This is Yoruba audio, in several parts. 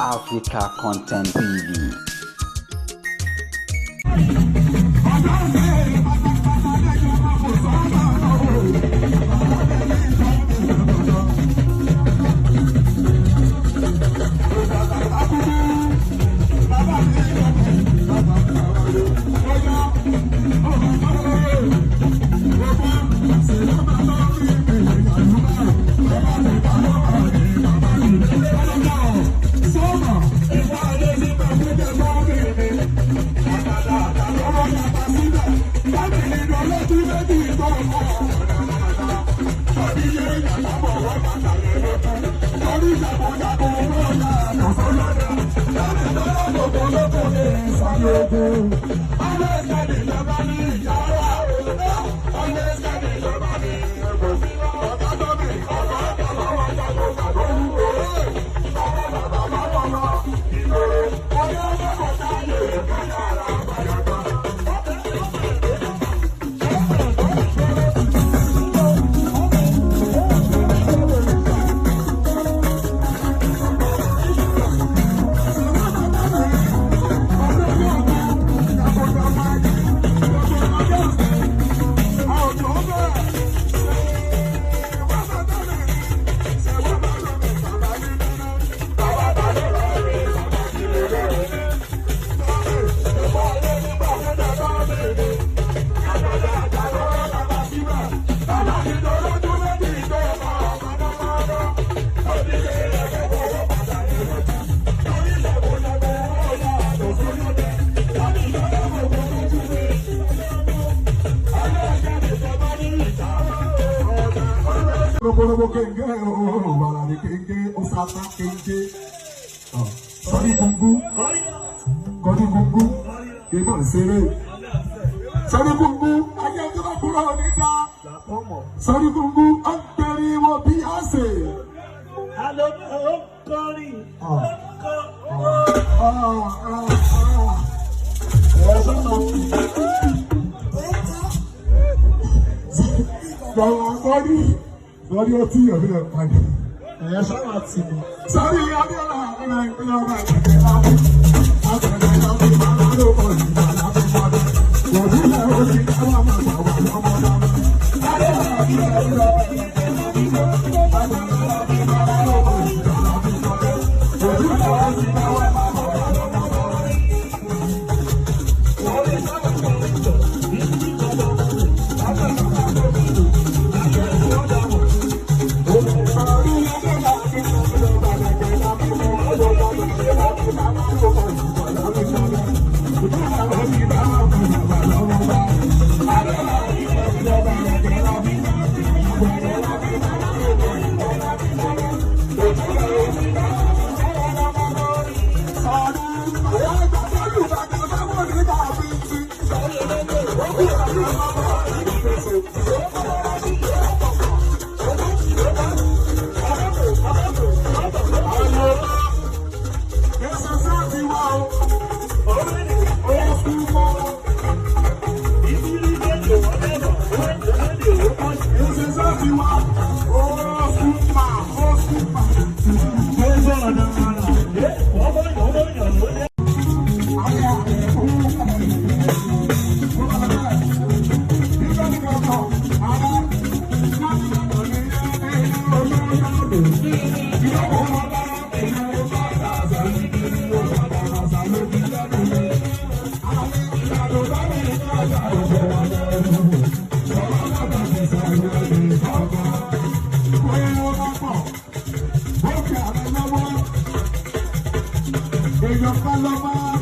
Africa Content TV. Robo kenge, baladi kenge, osaka kenge. Sorry gungu, kodi gungu, kemo sere. Sorry gungu, aja jaba kura onida. Sorry gungu, anteri wo biase. Hello, Kori. Sorry, o ti yàn mí lẹ padà. Sábà tì mí. Sorry, Abiola, ọ̀nà ọba ìgbàgbé lábẹ́. Àgbẹ̀dẹ̀ lábẹ́ máa ń lò ó ìgbà lábẹ́ padà. Wọ̀dí lẹ̀ ó ti dáwọ́ máa gbà wà lọ́mọ dáná.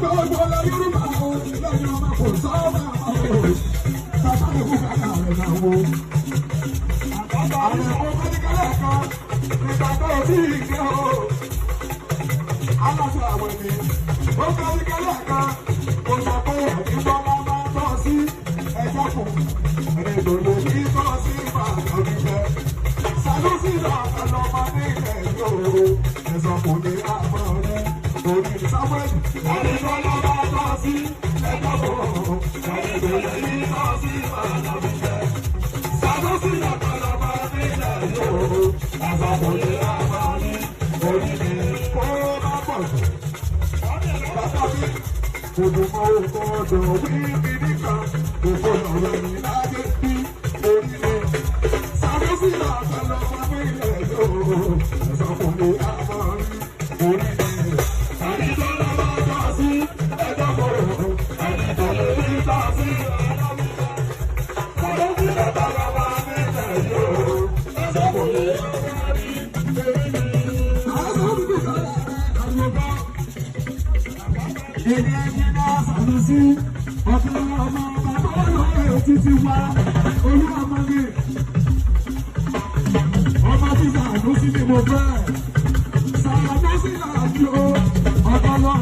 Abiola, Abiola, As I Ojúmọ́ ò gbọ́dọ̀ wí kíní kan, òkò lọ̀rọ̀ ní láyé bí orílẹ̀. Sàdúsí làbẹ̀lẹ̀ ọmọ ilẹ̀ yóò, ẹ̀sán kò lè àmọ́ rí orílẹ̀. Ẹni tó lọ́wọ́ jọ sí ẹjọ́ kòrò, ẹni tó lè rí jọ sí ẹjọ́ mi. Sàdúsí làbẹ̀lẹ̀ ọmọ ilẹ̀ yóò, ẹ̀sán kò lè àmọ́ rí orílẹ̀. Èdè ẹ̀jìnà Sàdúsí, ọ̀pọ̀ ọmọ bàbá olóògbé títí wá, olú ọmọ mi. Ọmọ tí Sàdúsí ni mo fẹ́. Sàdúsí làbí o, ọ̀pọ̀ ọmọ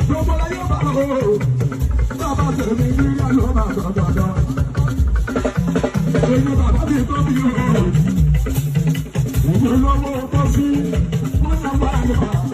gbogbo láyé bá o. Bàbá tèmi ní ìyàló máa dọ̀dọ̀dọ̀. Èyí bàbá mi tó bí o. Èyí lówó tó sí, wọ́n náà wà lọ.